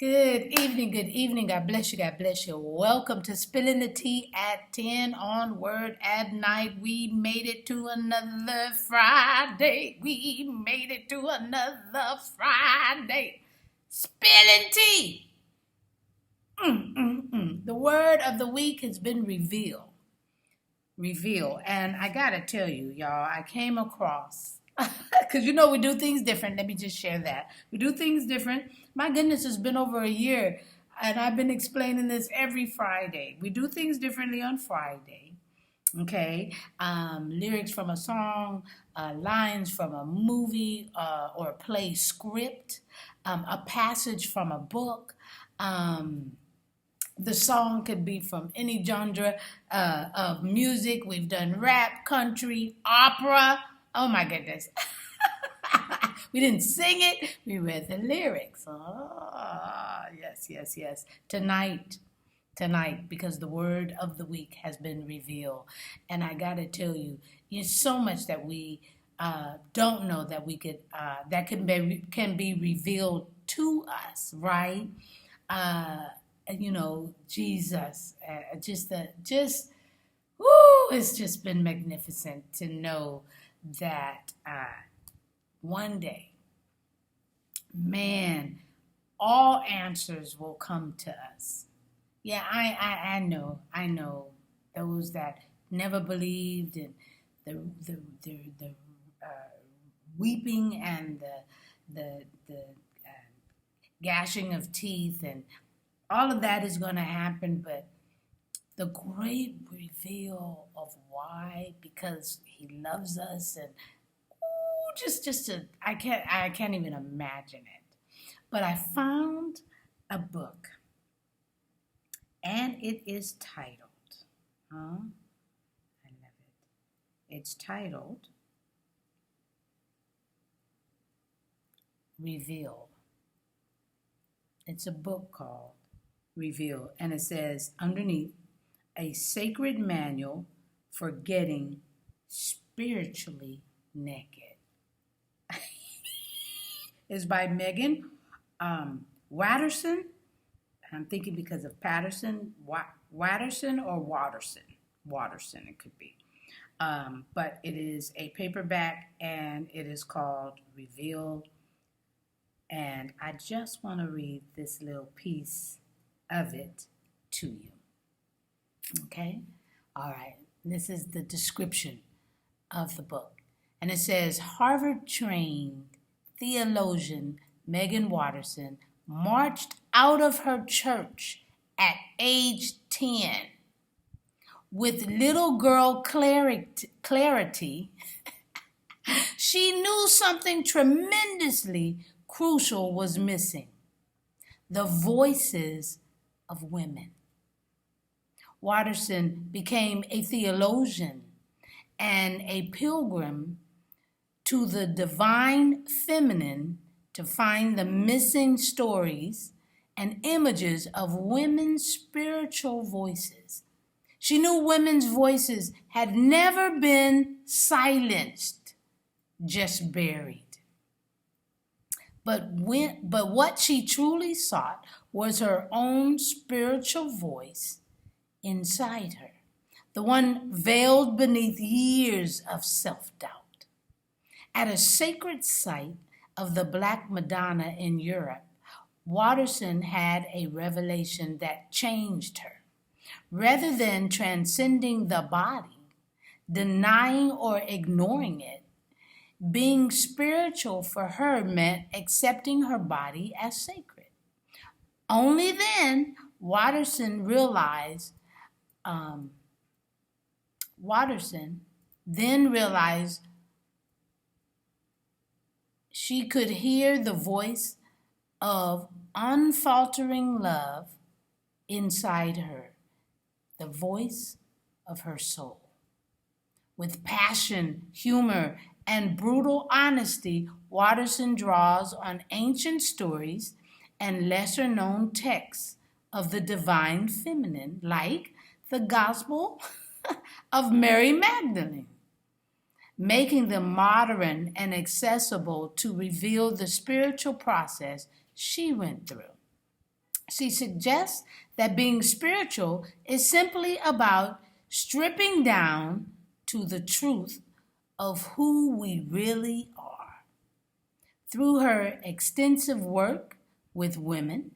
Good evening, good evening. God bless you, God bless you. Welcome to Spilling the Tea at 10 on Word at Night. We made it to another Friday. We made it to another Friday. Spilling tea. The word of the week has been reveal. And I gotta tell you, y'all, I came across, because we do things different. Let me just share that. We do things different. My goodness, it's been over a year, and I've been explaining this every Friday. We do things differently on Friday, okay? Lyrics from a song, lines from a movie or a play script, a passage from a book. The song could be from any genre of music. We've done rap, country, opera. Oh my goodness. We didn't sing it. We read the lyrics. Oh, yes. Tonight, because the word of the week has been revealed. And I got to tell you, there's so much that we don't know that we could, that can be revealed to us, right? Jesus, it's just been magnificent to know that one day, man, all answers will come to us. Yeah, I know those that never believed, and the weeping and the gashing of teeth, and all of that is going to happen, but the great reveal of why, because he loves us, and I can't even imagine it. But I found a book, and it is titled, I love it. It's titled Reveal. It's a book called Reveal, and it says underneath, a sacred manual for getting spiritually naked. It's by Megan Watterson. I'm thinking because of Patterson, Watterson or Watterson. Watterson it could be. But it is a paperback, and it is called Reveal. And I just want to read this little piece of it to you. Okay? All right. This is the description of the book. And it says, Harvard-trained theologian Megan Watterson marched out of her church at age 10 with little girl clarity. She knew something tremendously crucial was missing: the voices of women. Watterson became a theologian and a pilgrim to the divine feminine to find the missing stories and images of women's spiritual voices. She knew women's voices had never been silenced, just buried. But what she truly sought was her own spiritual voice inside her, the one veiled beneath years of self-doubt. At a sacred site of the Black Madonna in Europe, Watterson had a revelation that changed her. Rather than transcending the body, denying or ignoring it, being spiritual for her meant accepting her body as sacred. Only then Watterson realized she could hear the voice of unfaltering love inside her, the voice of her soul. With passion, humor, and brutal honesty, Watterson draws on ancient stories and lesser-known texts of the divine feminine, like the Gospel of Mary Magdalene, making them modern and accessible to reveal the spiritual process she went through. She suggests that being spiritual is simply about stripping down to the truth of who we really are. Through her extensive work with women,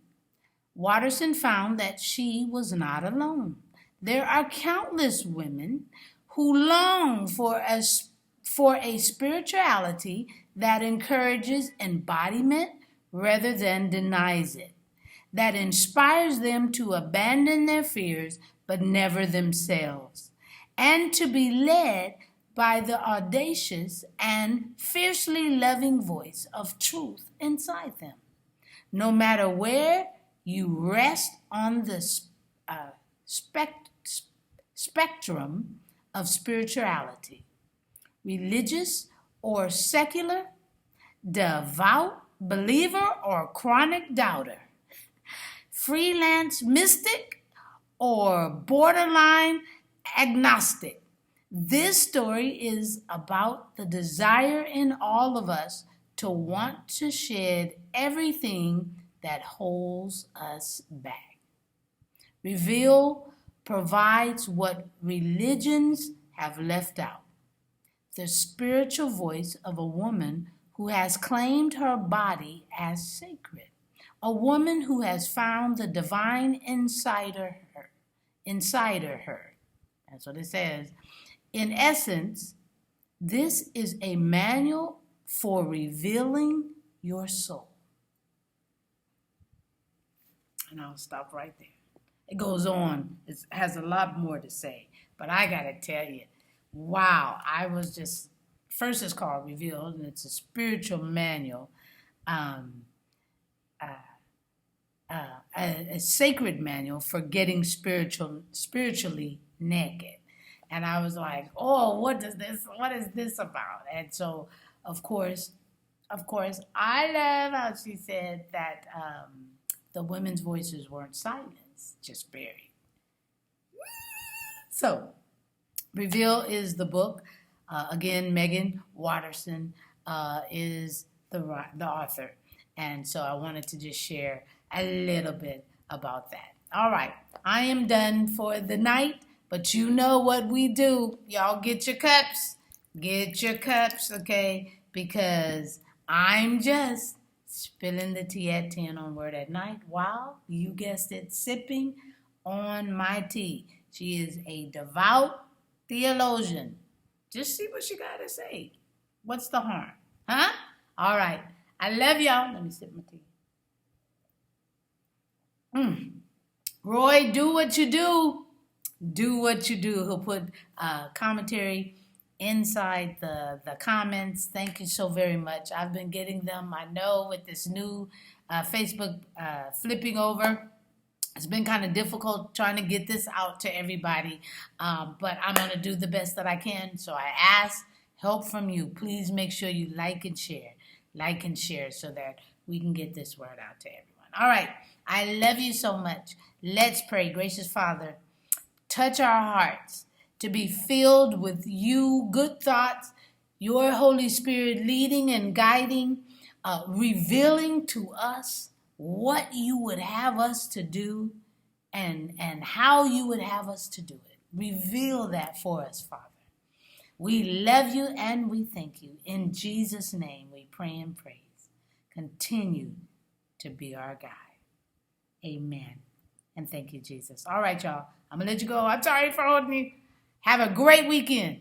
Watterson found that she was not alone. There are countless women who long for a spirituality that encourages embodiment rather than denies it, that inspires them to abandon their fears but never themselves, and to be led by the audacious and fiercely loving voice of truth inside them. No matter where you rest on the spectrum of spirituality, religious or secular, devout believer or chronic doubter, freelance mystic or borderline agnostic, this story is about the desire in all of us to want to shed everything that holds us back. Reveal provides what religions have left out: the spiritual voice of a woman who has claimed her body as sacred, a woman who has found the divine inside her. That's what it says. In essence, this is a manual for revealing your soul. And I'll stop right there. It goes on. It has a lot more to say. But I got to tell you, wow, I was just, first it's called Revealed, and it's a spiritual manual, a sacred manual for getting spiritually naked. And I was like, oh, what is this about? And so, of course, I love how she said that the women's voices weren't silenced, just buried. So, Reveal is the book. Again, Megan Watterson is the author. And so I wanted to just share a little bit about that. All right, I am done for the night, but you know what we do. Y'all get your cups. Get your cups, okay? Because I'm just spilling the tea at 10 on Word at Night while, you guessed it, sipping on my tea. She is a devout theologian. Just see what she got to say. What's the harm? Huh? All right. I love y'all. Let me sip my tea. Roy, do what you do. Do what you do. He'll put commentary inside the comments. Thank you so very much. I've been getting them, I know, with this new Facebook flipping over. It's been kind of difficult trying to get this out to everybody, but I'm going to do the best that I can. So I ask help from you. Please make sure you like and share so that we can get this word out to everyone. All right. I love you so much. Let's pray. Gracious Father, touch our hearts to be filled with you, good thoughts, your Holy Spirit leading and guiding, revealing to us what you would have us to do and how you would have us to do it. Reveal that for us, Father. We love you and we thank you. In Jesus' name we pray and praise. Continue to be our guide. Amen. And thank you, Jesus. All right, y'all. I'm going to let you go. I'm sorry for holding you. Have a great weekend.